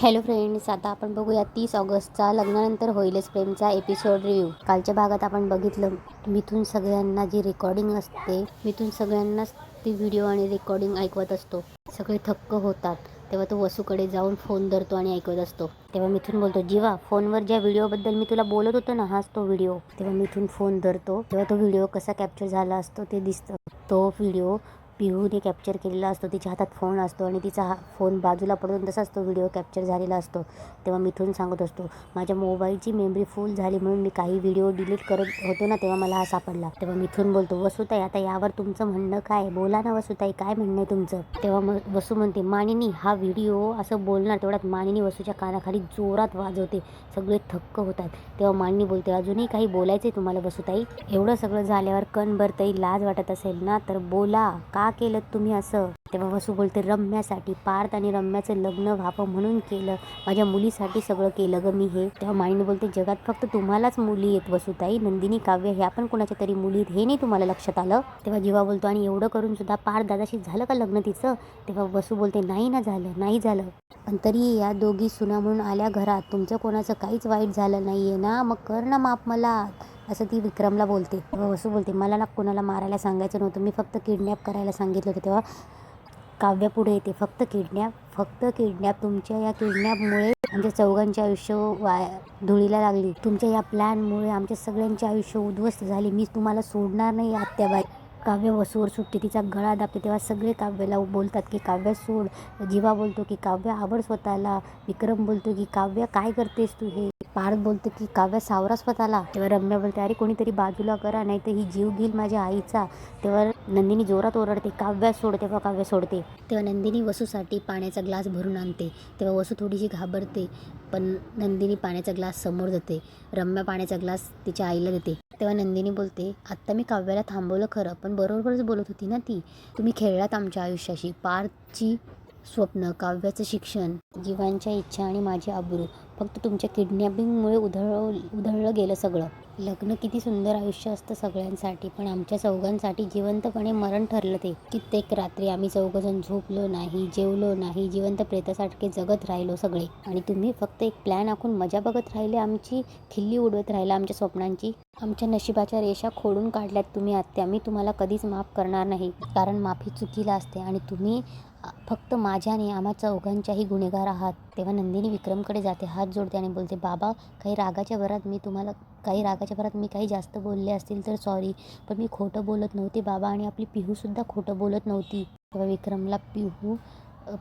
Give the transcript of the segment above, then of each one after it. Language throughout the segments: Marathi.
हॅलो फ्रेंड्स, आता आपण बघूया 30 ऑगस्टचा लग्नानंतर होईलच प्रेमचा एपिसोड रिव्ह्यू. कालच्या भागात आपण बघितलं मिथून सगळ्यांना जी रेकॉर्डिंग असते, मिथून सगळ्यांनाच ती व्हिडिओ आणि रेकॉर्डिंग ऐकवत असतो. सगळे थक्क होतात. तेव्हा तो वसूकडे जाऊन फोन धरतो आणि ऐकत असतो. तेव्हा मिथून बोलतो, जीवा फोनवर ज्या व्हिडिओबद्दल मी तुला बोलत होतो ना, हाच तो व्हिडिओ. तेव्हा मिथून फोन धरतो. तेव्हा तो व्हिडिओ कसा कॅप्चर झाला असतो ते दिसतं. तो व्हिडिओ पिहूने कॅप्चर केलेला असतो. तिच्या हातात फोन असतो आणि तिचा फोन बाजूला पडून तसाच तो व्हिडिओ कॅप्चर झालेला असतो. तेव्हा मिथून सांगत असतो, माझ्या मोबाईलची मेमरी फुल झाली म्हणून मी काही व्हिडिओ डिलीट करत होतो ना, तेव्हा मला हा सापडला. तेव्हा मिथून बोलतो, वसुताई आता यावर तुमचं म्हणणं काय? बोला ना वसुताई, काय म्हणणं आहे तुमचं? तेव्हा वसू म्हणते, मानिनी हा व्हिडिओ असं बोलणार. तेवढ्यात मानिनी वसूच्या कानाखाली जोरात वाजवते. सगळे थक्क होतात. तेव्हा मानिनी बोलते, अजूनही काही बोलायचंय तुम्हाला वसुताई? एवढं सगळं झाल्यावर कणभरतही लाज वाटत असेल ना, तर बोला, का केलं तुम्ही असं? तेव्हा वसू बोलते, रम्यासाठी, पार्थ आणि रम्याचं लग्न व्हावं म्हणून केलं. माझ्या मुलीसाठी सगळं केलं ग मी हे. तेव्हा मानिनी बोलते, जगात फक्त तुम्हालाच मुली आहेत वसुताई. नंदिनी, काव्य ह्या पण कोणाच्या तरी मुली आहेत, हे नाही तुम्हाला लक्षात आलं? तेव्हा जीवा बोलतो, आणि एवढं करून सुद्धा पार्थ दादाशी झालं का लग्न तिचं? तेव्हा वसू बोलते, नाही ना झालं, नाही झालं. पण तरी या दोघी सुना म्हणून आल्या घरात, तुमचं कोणाचं काहीच वाईट झालं नाहीये ना, मग कर ना माफ मला, असं ती विक्रमला बोलते. तेव्हा वसू बोलते, मला ना कोणाला मारायला सांगायचं नव्हतं, मी फक्त किडनॅप करायला सांगितलं होतं. तेव्हा काव्य पुढे येते, फक्त किडनॅप. तुमच्या या किडनॅपमुळे आमच्या चौघांचे आयुष्य धुळीला लागली. तुमच्या या प्लॅनमुळे आमच्या सगळ्यांचे आयुष्य उद्ध्वस्त झाले. मी तुम्हाला सोडणार नाही आत्याबाई. काव्य वसूवर सुटते, तिचा गळा दाबते. तेव्हा सगळे काव्याला बोलतात की काव्य सोड. जीवा बोलतो की काव्य आवड स्वतःला. विक्रम बोलतो की काव्य काय करतेस तू हे? पार्थ बोलतो की काव्य सावरा स्वतःला. तेव्हा रम्या बोलते, अरे कोणीतरी बाजूला करा, नाही तर ही जीव घेईल माझ्या आईचा. तेव्हा नंदिनी जोरात ओरडते, काव्य सोड. तेव्हा काव्य सोडते. तेव्हा नंदिनी वसूसाठी पाण्याचा ग्लास भरून आणते. तेव्हा वसू थोडीशी घाबरते, पण नंदिनी पाण्याचा ग्लास समोर देते. रम्या पाण्याचा ग्लास तिच्या आईला देते. तेव्हा नंदिनी बोलते, आत्ता मी काव्याला थांबवलं खरं, पण बरोबरच बोलत होती ना ती. तुम्ही खेळलात आमच्या आयुष्याशी. पार्थची स्वप्न, काव्याचं शिक्षण, जीवांच्या इच्छा आणि माझी आबरू, फक्त तुमच्या किडनॅपिंगमुळे उधळलं गेलं सगळं. लग्न किती सुंदर आयुष्य असतं सगळ्यांसाठी, पण आमच्या चौघांसाठी जिवंतपणे मरण ठरलं ते. कित्येक रात्री आम्ही चौघजण झोपलो नाही, जेवलो नाही, जिवंत प्रेतासारखे जगत राहिलो सगळे. आणि तुम्ही फक्त एक प्लॅन आखून मजा बघत राहिले, आमची खिल्ली उडवत राहिला आमच्या स्वप्नांची. आमच्या नशिबाच्या रेषा खोडून काढल्यात तुम्ही आत्या. मी तुम्हाला कधीच माफ करणार नाही, कारण माफी चुकीला असते आणि तुम्ही फक्त माझ्या आणि आम्हा चौघांच्याही गुन्हेगार आहात. तेव्हा नंदिनी विक्रमकडे जाते, हात जोडते आणि बोलते, बाबा काही रागाच्या भरात मी काही जास्त बोलले असतील तर सॉरी, पण मी खोटं बोलत नव्हते बाबा, आणि आपली पिहूसुद्धा खोटं बोलत नव्हती. तेव्हा विक्रमला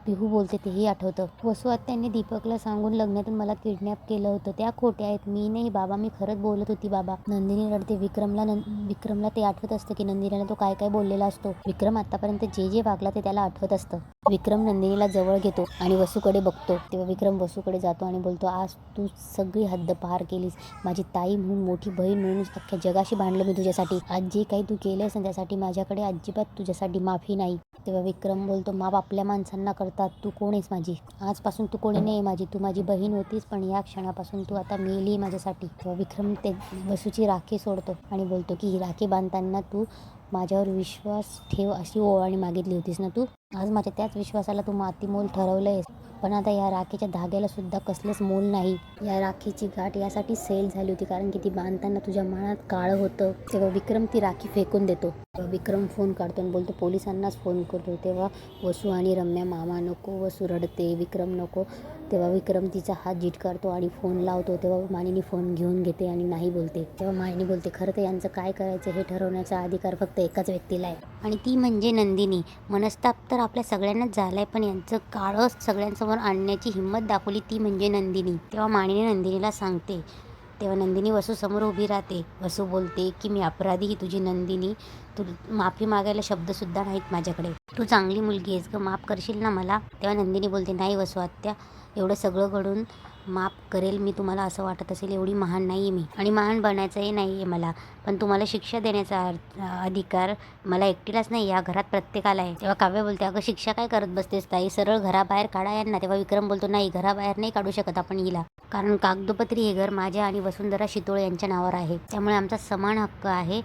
पिहू बोलते तेही आठवतं. वसू आत्यांनी दीपकला सांगून लग्नातून मला किडनॅप केलं होतं, त्या खोट्या आहेत, मी नाही बाबा, मी खरंच बोलत होती बाबा. नंदिनी रडते. विक्रमला ते आठवत असतं की नंदिनीला तो काय काय बोललेला असतो. विक्रम आतापर्यंत जे जे वागला ते त्याला आठवत असतं. विक्रम नंदिनीला जवळ घेतो आणि वसूकडे बघतो. तेव्हा विक्रम वसूकडे जातो आणि बोलतो, आज तू सगळी हद्द पार केलीस. माझी ताई म्हणून, मोठी बहीण म्हणून अख्ख्या जगाशी भांडलं मी तुझ्यासाठी. आज जे काही तू केलंस ना, त्यासाठी माझ्याकडे अजिबात तुझ्यासाठी माफी नाही. तेव्हा विक्रम बोलतो, माफ आपल्या माणसांना करतात, तू कोण आहेस माझी? आजपासून तू कोणी नाही माझी, तू माझी बहीण होतीस, पण या क्षणापासून तू आता मेली माझ्यासाठी. तेव्हा विक्रम ते वसूची राखी सोडतो आणि बोलतो की ही राखी बांधताना तू माझ्यावर विश्वास ठेव अशी ओवाळणी मागितली होतीस ना तू. आज माझ्या त्याच विश्वासाला तू मातीमोल ठरवलंयस, पण आता या राखीच्या धाग्याला सुद्धा कसलंच मोल नाही. या राखीची गाठ यासाठी सेल झाली होती कारण की ती बांधताना तुझ्या मनात काळं होतं. तेव्हा विक्रम ती राखी फेकून देतो. तेव्हा विक्रम फोन काढतो आणि बोलतो, पोलिसांनाच फोन करतो. तेव्हा वसू आणि रम्या, मामा नको, वसू रडते, विक्रम नको. तेव्हा विक्रम तिचा हात झिटकारतो आणि फोन लावतो. तेव्हा मानिनी फोन घेऊन घेते आणि नाही बोलते. तेव्हा मानिनी बोलते, खरं तर यांचं काय करायचं हे ठरवण्याचा अधिकार फक्त एकाच व्यक्तीला आहे, आणि ती म्हणजे नंदिनी. मनस्ताप तर आपल्या सगळ्यांनाच झालाय, पण यांचं काळं सगळ्यांसमोर आणण्याची हिंमत दाखवली ती म्हणजे नंदिनी. तेव्हा मानिनी नंदिनीला सांगते. तेव्हा नंदिनी वसू समोर उभी राहते. वसू बोलते की मी अपराधी ही तुझी नंदिनी, तू माफी मागायला शब्दसुद्धा नाहीत माझ्याकडे. तू चांगली मुलगी आहेस ग, माफ करशील ना मला? तेव्हा नंदिनी बोलते, नाही वसू आत्या, एवढं सगळं घडून माफ करेल मी तुम्हाला असं वाटत असेल, एवढी महान नाही आहे मी, आणि महान बनायचंही नाही आहे मला, पण तुम्हाला शिक्षा देण्याचा अधिकार मला एकटीलाच नाही, या घरात प्रत्येकाला आहे. तेव्हा काव्य बोलते, अगं शिक्षा काय करत बसतेस ताई, सरळ घराबाहेर काढा यांना. तेव्हा विक्रम बोलतो, नाही, घराबाहेर नाही काढू शकत आपण हिला, कारण कागदोपत्री हे घर माझ्या आणि वसुंधरा शितोळे यांच्या नावावर आहे, त्यामुळे आमचा समान हक्क आहे.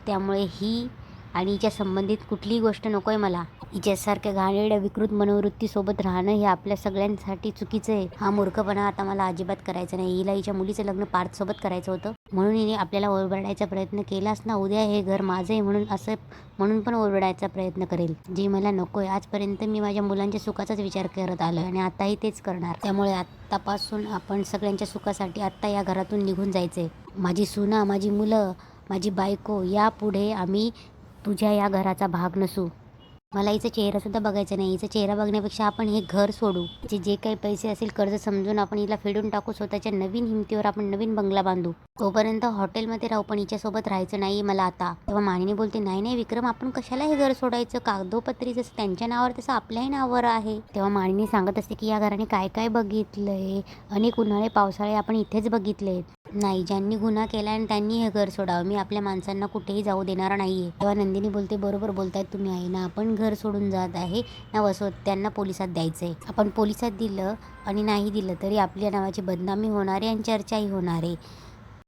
त्यामुळे ही आणि हिच्या संबंधित कुठलीही गोष्ट नको आहे मला. हिच्यासारख्या घाणेरड्या विकृत मनोवृत्तीसोबत राहणं हे आपल्या सगळ्यांसाठी चुकीचं आहे. हा मूर्खपणा आता मला अजिबात करायचा नाही. हिला हिच्या मुलीचं लग्न पार्थसोबत करायचं होतं म्हणून हिने आपल्याला ओरबाडायचा प्रयत्न केलाच ना. उद्या हे घर माझं आहे म्हणून पण ओरबाडायचा प्रयत्न करेल, जे मला नको आहे. आजपर्यंत मी माझ्या मुलांच्या सुखाचाच विचार करत आलो आणि आताही तेच करणार. त्यामुळे आत्तापासून आपण सगळ्यांच्या सुखासाठी आत्ता या घरातून निघून जायचं आहे. माझी सुना, माझी मुलं, माझी बायको, यापुढे आम्ही तुझ्या या घराचा भाग नसू. मला हिचा चेहरासुद्धा बघायचा नाही. हिचा चेहरा बघण्यापेक्षा आपण हे घर सोडू. जे काही पैसे असेल कर्ज समजून आपण हिला फेडून टाकू. स्वतःच्या नवीन हिमतीवर आपण नवीन बंगला बांधू. तोपर्यंत हॉटेलमध्ये राहू, पण हिच्यासोबत राहायचं नाही मला आता. तेव्हा मानिनी बोलते, नाही नाही विक्रम, आपण कशाला हे घर सोडायचं. कागदोपत्री जसं त्यांच्या नावावर तसं आपल्याही नावावर आहे. तेव्हा मानिनी सांगत असते की या घराने काय काय बघितलंय. अनेक उन्हाळे पावसाळे आपण इथेच बघितले. नाही, ज्यांनी गुन्हा केला आणि त्यांनी हे घर सोडावं. मी आपल्या माणसांना कुठेही जाऊ देणार नाहीये. तेव्हा नंदिनी बोलते, बरोबर बोलतायत तुम्ही आई. ना आपण घर सोडून जात आहे ना त्यांना पोलिसात द्यायचंय. आपण पोलिसात दिलं आणि नाही दिलं तरी आपल्या नावाची बदनामी होणार आहे आणि चर्चाही होणार आहे.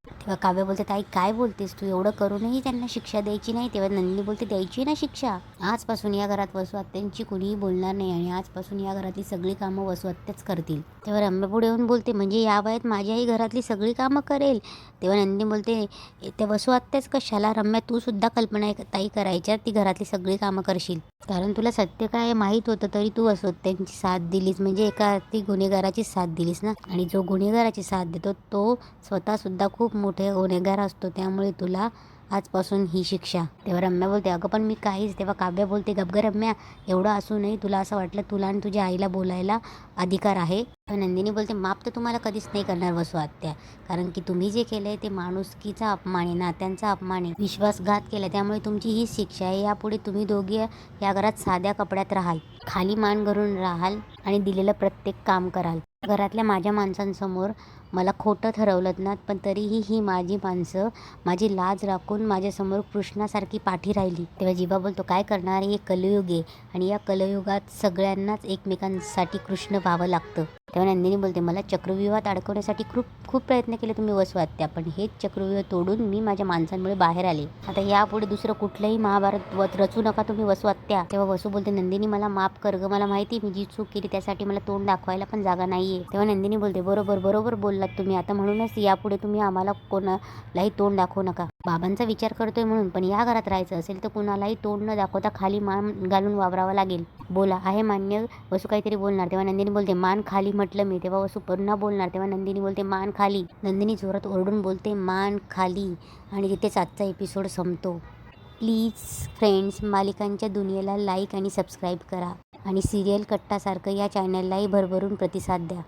तेव्हा काव्य बोलते, ताई काय बोलतेस तू, एवढं करूनही त्यांना शिक्षा द्यायची नाही. तेव्हा नंदिनी बोलते, द्यायची ना शिक्षा. आजपासून या घरात वसू आत्यांची कुणीही बोलणार नाही आणि आजपासून या घरातली सगळी कामं वसू आत्याच करतील. तेव्हा रम्या पुढे येऊन बोलते, म्हणजे या वयात माझ्याही घरातली सगळी कामं करेल. तेव्हा नंदिनी बोलते, त्या वसू आत्याच कशाला रम्या, तू सुद्धा कल्पना ताई करायच्या ती घरातली सगळी कामं करशील. कारण तुला सत्य काय माहीत होतं तरी तू वसू आत्यांची साथ दिलीस, म्हणजे एका ती गुन्हेगाराची साथ दिलीस ना. आणि जो गुन्हेगाराची साथ देतो तो स्वतः सुद्धा खूप मोठे गुन्हेगार असतो. त्यामुळे तुला आजपासून ही शिक्षा. तेव्हा रम्या बोलते, अगं पण मी काहीच. तेव्हा काव्या बोलते, गप ग रम्या, एवढं असूनही तुला असं वाटलं तुला आणि तुझ्या आईला बोलायला अधिकार आहे. नंदिनी बोलते, माफ तर तुम्हाला कधीच नाही करणार वसू आत्या, कारण की तुम्ही जे केलंय ते माणुसकीचा अपमान आहे, नात्यांचा अपमान आहे, विश्वासघात केला. त्यामुळे तुमची ही शिक्षा आहे. यापुढे तुम्ही दोघे या घरात साध्या कपड्यात राहाल, खाली मान घालून राहाल आणि दिलेलं प्रत्येक काम कराल. घरातल्या माझ्या माणसांसमोर मला खोटं ठरवलं ना, पण तरीही ही माझी माणसं माझी लाज राखून माझ्यासमोर कृष्णासारखी पाठी राहिली. तेव्हा जीवा बोलतो, काय करणार, हे कलियुग आहे आणि या कलियुगात सगळ्यांनाच एकमेकांसाठी कृष्ण व्हावं लागतं. तेव्हा नंदिनी बोलते, मला चक्रव्यूहात अडकवण्यासाठी खूप प्रयत्न केले तुम्ही वसू आत्या, पण हेच चक्रव्यूह तोडून मी माझ्या माणसांमुळे बाहेर आले. आता यापुढे दुसरं कुठलंही महाभारत रचू नका तुम्ही वसू आत्या. तेव्हा वसू बोलते, नंदिनी मला माफ कर ग, मला माहिती मी जी चूक केली त्यासाठी मला तोंड दाखवायला पण जागा नाहीये. तेव्हा नंदिनी बोलते, बरोबर बोललात तुम्ही. आता म्हणूनच यापुढे तुम्ही आम्हाला कोणालाही तोंड दाखवू नका. बाबांचा विचार करतोय म्हणून, पण या घरात राहायचं असेल तर कुणालाही तोंड न दाखवता खाली मान घालून वावरावं लागेल. बोला, आहे मान्य. वसू काहीतरी बोलणार. तेव्हा नंदिनी बोलते, मान खाली म्हटलं मी. तेव्हा वसू पुन्हा बोलणार. तेव्हा नंदिनी बोलते, मान खाली. नंदिनी जोरात ओरडून बोलते, मान खाली. आणि तिथेच आजचा एपिसोड संपतो. प्लीज फ्रेंड्स, मालिकांच्या दुनियेला लाईक आणि सबस्क्राईब करा आणि सिरियल कट्टासारखं या चॅनललाही भरभरून प्रतिसाद द्या.